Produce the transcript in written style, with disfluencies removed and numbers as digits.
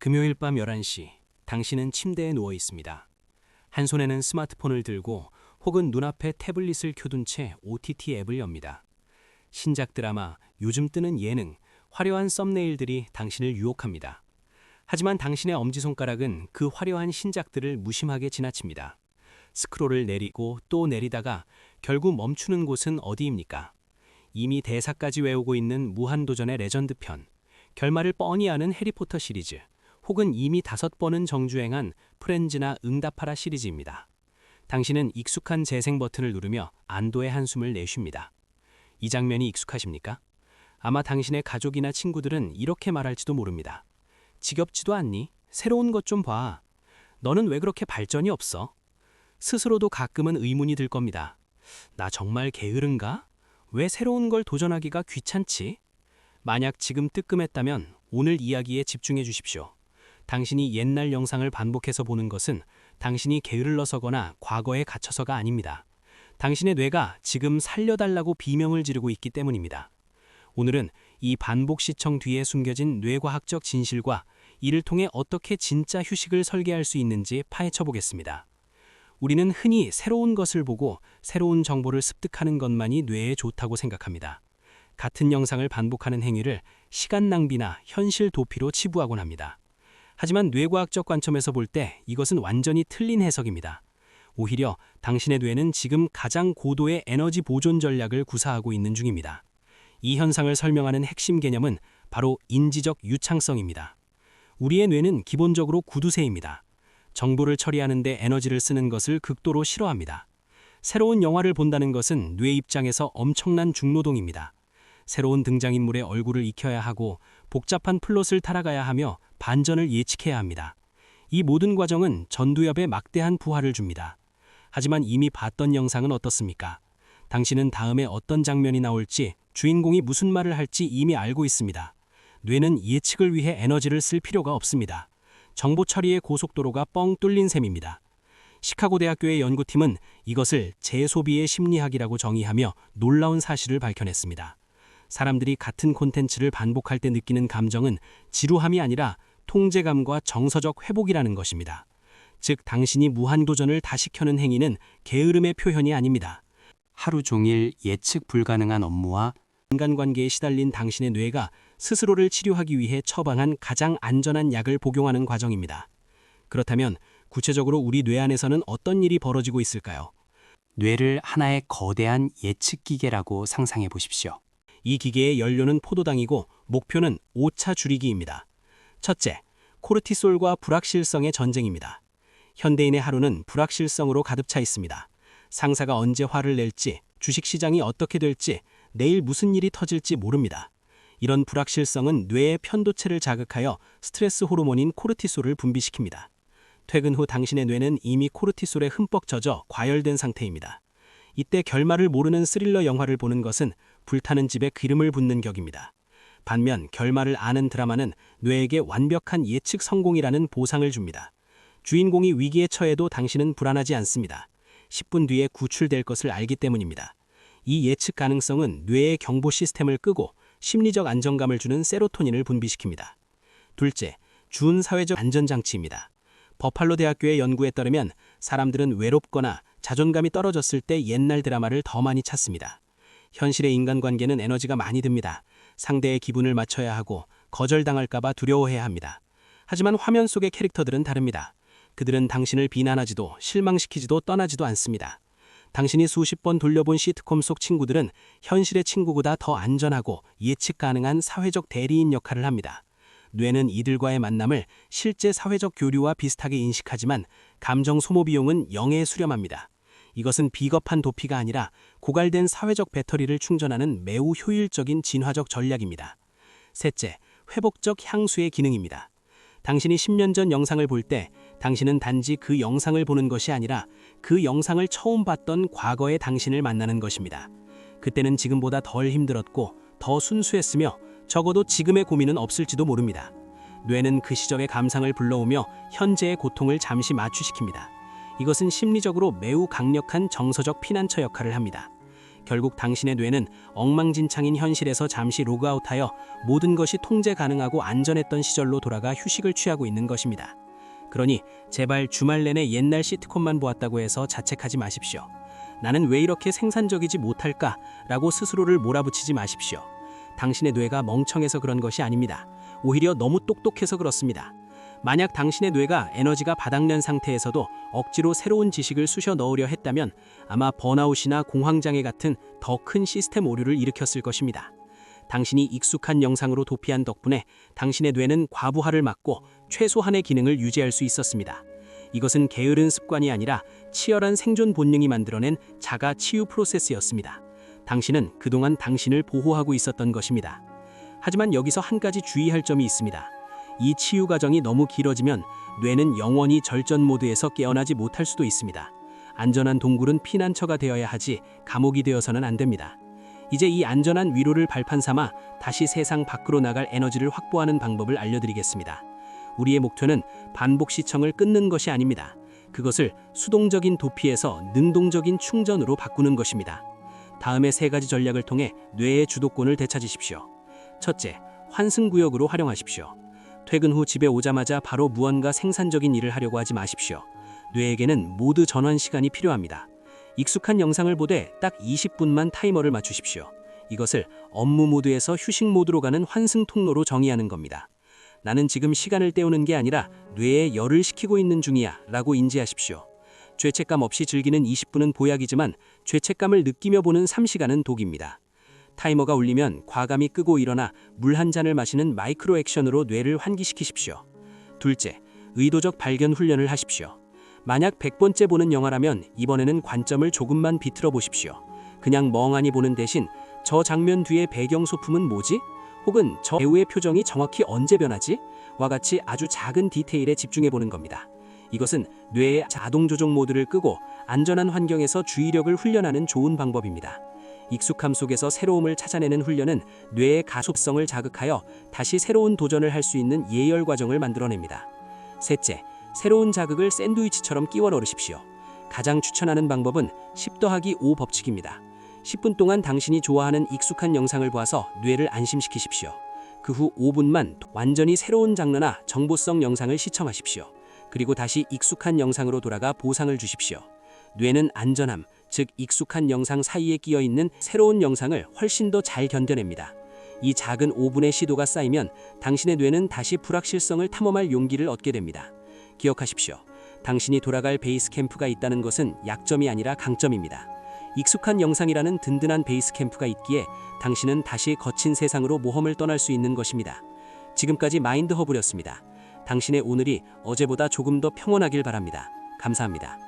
금요일 밤 11시, 당신은 침대에 누워 있습니다. 한 손에는 스마트폰을 들고 혹은 눈앞에 태블릿을 켜둔 채 OTT 앱을 엽니다. 신작 드라마, 요즘 뜨는 예능, 화려한 썸네일들이 당신을 유혹합니다. 하지만 당신의 엄지손가락은 그 화려한 신작들을 무심하게 지나칩니다. 스크롤을 내리고 또 내리다가 결국 멈추는 곳은 어디입니까? 이미 대사까지 외우고 있는 무한도전의 레전드 편, 결말을 뻔히 아는 해리포터 시리즈, 혹은 이미 5번은 정주행한 프렌즈나 응답하라 시리즈입니다. 당신은 익숙한 재생 버튼을 누르며 안도의 한숨을 내쉽니다. 이 장면이 익숙하십니까? 아마 당신의 가족이나 친구들은 이렇게 말할지도 모릅니다. 지겹지도 않니? 새로운 것 좀 봐. 너는 왜 그렇게 발전이 없어? 스스로도 가끔은 의문이 들 겁니다. 나 정말 게으른가? 왜 새로운 걸 도전하기가 귀찮지? 만약 지금 뜨끔했다면 오늘 이야기에 집중해 주십시오. 당신이 옛날 영상을 반복해서 보는 것은 당신이 게을러서거나 과거에 갇혀서가 아닙니다. 당신의 뇌가 지금 살려달라고 비명을 지르고 있기 때문입니다. 오늘은 이 반복 시청 뒤에 숨겨진 뇌과학적 진실과 이를 통해 어떻게 진짜 휴식을 설계할 수 있는지 파헤쳐 보겠습니다. 우리는 흔히 새로운 것을 보고 새로운 정보를 습득하는 것만이 뇌에 좋다고 생각합니다. 같은 영상을 반복하는 행위를 시간 낭비나 현실 도피로 치부하곤 합니다. 하지만 뇌과학적 관점에서 볼 때 이것은 완전히 틀린 해석입니다. 오히려 당신의 뇌는 지금 가장 고도의 에너지 보존 전략을 구사하고 있는 중입니다. 이 현상을 설명하는 핵심 개념은 바로 인지적 유창성입니다. 우리의 뇌는 기본적으로 구두쇠입니다. 정보를 처리하는 데 에너지를 쓰는 것을 극도로 싫어합니다. 새로운 영화를 본다는 것은 뇌 입장에서 엄청난 중노동입니다. 새로운 등장인물의 얼굴을 익혀야 하고 복잡한 플롯을 따라가야 하며 반전을 예측해야 합니다. 이 모든 과정은 전두엽에 막대한 부하를 줍니다. 하지만 이미 봤던 영상은 어떻습니까? 당신은 다음에 어떤 장면이 나올지, 주인공이 무슨 말을 할지 이미 알고 있습니다. 뇌는 예측을 위해 에너지를 쓸 필요가 없습니다. 정보 처리의 고속도로가 뻥 뚫린 셈입니다. 시카고 대학교의 연구팀은 이것을 재소비의 심리학이라고 정의하며 놀라운 사실을 밝혀냈습니다. 사람들이 같은 콘텐츠를 반복할 때 느끼는 감정은 지루함이 아니라 통제감과 정서적 회복이라는 것입니다. 즉, 당신이 무한도전을 다시 켜는 행위는 게으름의 표현이 아닙니다. 하루 종일 예측 불가능한 업무와 인간관계에 시달린 당신의 뇌가 스스로를 치료하기 위해 처방한 가장 안전한 약을 복용하는 과정입니다. 그렇다면 구체적으로 우리 뇌 안에서는 어떤 일이 벌어지고 있을까요? 뇌를 하나의 거대한 예측 기계라고 상상해 보십시오. 이 기계의 연료는 포도당이고 목표는 오차 줄이기입니다. 첫째, 코르티솔과 불확실성의 전쟁입니다. 현대인의 하루는 불확실성으로 가득 차 있습니다. 상사가 언제 화를 낼지, 주식시장이 어떻게 될지, 내일 무슨 일이 터질지 모릅니다. 이런 불확실성은 뇌의 편도체를 자극하여 스트레스 호르몬인 코르티솔을 분비시킵니다. 퇴근 후 당신의 뇌는 이미 코르티솔에 흠뻑 젖어 과열된 상태입니다. 이때 결말을 모르는 스릴러 영화를 보는 것은 불타는 집에 기름을 붓는 격입니다. 반면 결말을 아는 드라마는 뇌에게 완벽한 예측 성공이라는 보상을 줍니다. 주인공이 위기에 처해도 당신은 불안하지 않습니다. 10분 뒤에 구출될 것을 알기 때문입니다. 이 예측 가능성은 뇌의 경보 시스템을 끄고 심리적 안정감을 주는 세로토닌을 분비시킵니다. 둘째, 준사회적 안전장치입니다. 버팔로 대학교의 연구에 따르면 사람들은 외롭거나 자존감이 떨어졌을 때 옛날 드라마를 더 많이 찾습니다. 현실의 인간관계는 에너지가 많이 듭니다. 상대의 기분을 맞춰야 하고 거절당할까봐 두려워해야 합니다. 하지만 화면 속의 캐릭터들은 다릅니다. 그들은 당신을 비난하지도 실망시키지도 떠나지도 않습니다. 당신이 수십 번 돌려본 시트콤 속 친구들은 현실의 친구보다 더 안전하고 예측 가능한 사회적 대리인 역할을 합니다. 뇌는 이들과의 만남을 실제 사회적 교류와 비슷하게 인식하지만 감정 소모 비용은 0에 수렴합니다. 이것은 비겁한 도피가 아니라 고갈된 사회적 배터리를 충전하는 매우 효율적인 진화적 전략입니다. 셋째, 회복적 향수의 기능입니다. 당신이 10년 전 영상을 볼 때 당신은 단지 그 영상을 보는 것이 아니라 그 영상을 처음 봤던 과거의 당신을 만나는 것입니다. 그때는 지금보다 덜 힘들었고 더 순수했으며 적어도 지금의 고민은 없을지도 모릅니다. 뇌는 그 시절의 감상을 불러오며 현재의 고통을 잠시 마취시킵니다. 이것은 심리적으로 매우 강력한 정서적 피난처 역할을 합니다. 결국 당신의 뇌는 엉망진창인 현실에서 잠시 로그아웃하여 모든 것이 통제 가능하고 안전했던 시절로 돌아가 휴식을 취하고 있는 것입니다. 그러니 제발 주말 내내 옛날 시트콤만 보았다고 해서 자책하지 마십시오. 나는 왜 이렇게 생산적이지 못할까? 라고 스스로를 몰아붙이지 마십시오. 당신의 뇌가 멍청해서 그런 것이 아닙니다. 오히려 너무 똑똑해서 그렇습니다. 만약 당신의 뇌가 에너지가 바닥난 상태에서도 억지로 새로운 지식을 쑤셔 넣으려 했다면 아마 번아웃이나 공황장애 같은 더 큰 시스템 오류를 일으켰을 것입니다. 당신이 익숙한 영상으로 도피한 덕분에 당신의 뇌는 과부하를 막고 최소한의 기능을 유지할 수 있었습니다. 이것은 게으른 습관이 아니라 치열한 생존 본능이 만들어낸 자가 치유 프로세스였습니다. 당신은 그동안 당신을 보호하고 있었던 것입니다. 하지만 여기서 한 가지 주의할 점이 있습니다. 이 치유 과정이 너무 길어지면 뇌는 영원히 절전 모드에서 깨어나지 못할 수도 있습니다. 안전한 동굴은 피난처가 되어야 하지 감옥이 되어서는 안 됩니다. 이제 이 안전한 위로를 발판 삼아 다시 세상 밖으로 나갈 에너지를 확보하는 방법을 알려드리겠습니다. 우리의 목표는 반복 시청을 끊는 것이 아닙니다. 그것을 수동적인 도피에서 능동적인 충전으로 바꾸는 것입니다. 다음의 3가지 전략을 통해 뇌의 주도권을 되찾으십시오. 첫째, 환승구역으로 활용하십시오. 퇴근 후 집에 오자마자 바로 무언가 생산적인 일을 하려고 하지 마십시오. 뇌에게는 모드 전환 시간이 필요합니다. 익숙한 영상을 보되 딱 20분만 타이머를 맞추십시오. 이것을 업무 모드에서 휴식 모드로 가는 환승 통로로 정의하는 겁니다. 나는 지금 시간을 때우는 게 아니라 뇌에 열을 식히고 있는 중이야 라고 인지하십시오. 죄책감 없이 즐기는 20분은 보약이지만 죄책감을 느끼며 보는 3시간은 독입니다. 타이머가 울리면 과감히 끄고 일어나 물 한 잔을 마시는 마이크로 액션으로 뇌를 환기시키십시오. 둘째, 의도적 발견 훈련을 하십시오. 만약 100번째 보는 영화라면 이번에는 관점을 조금만 비틀어 보십시오. 그냥 멍하니 보는 대신 저 장면 뒤의 배경 소품은 뭐지? 혹은 저 배우의 표정이 정확히 언제 변하지? 와 같이 아주 작은 디테일에 집중해 보는 겁니다. 이것은 뇌의 자동 조종 모드를 끄고 안전한 환경에서 주의력을 훈련하는 좋은 방법입니다. 익숙함 속에서 새로움을 찾아내는 훈련은 뇌의 가속성을 자극하여 다시 새로운 도전을 할 수 있는 예열 과정을 만들어냅니다. 셋째, 새로운 자극을 샌드위치처럼 끼워 넣으십시오. 가장 추천하는 방법은 10더하기5 법칙입니다. 10분 동안 당신이 좋아하는 익숙한 영상을 보아서 뇌를 안심시키십시오. 그 후 5분만 완전히 새로운 장르나 정보성 영상을 시청하십시오. 그리고 다시 익숙한 영상으로 돌아가 보상을 주십시오. 뇌는 안전함, 즉 익숙한 영상 사이에 끼어 있는 새로운 영상을 훨씬 더 잘 견뎌냅니다. 이 작은 5분의 시도가 쌓이면 당신의 뇌는 다시 불확실성을 탐험할 용기를 얻게 됩니다. 기억하십시오. 당신이 돌아갈 베이스 캠프가 있다는 것은 약점이 아니라 강점입니다. 익숙한 영상이라는 든든한 베이스 캠프가 있기에 당신은 다시 거친 세상으로 모험을 떠날 수 있는 것입니다. 지금까지 마인드 허브였습니다. 당신의 오늘이 어제보다 조금 더 평온하길 바랍니다. 감사합니다.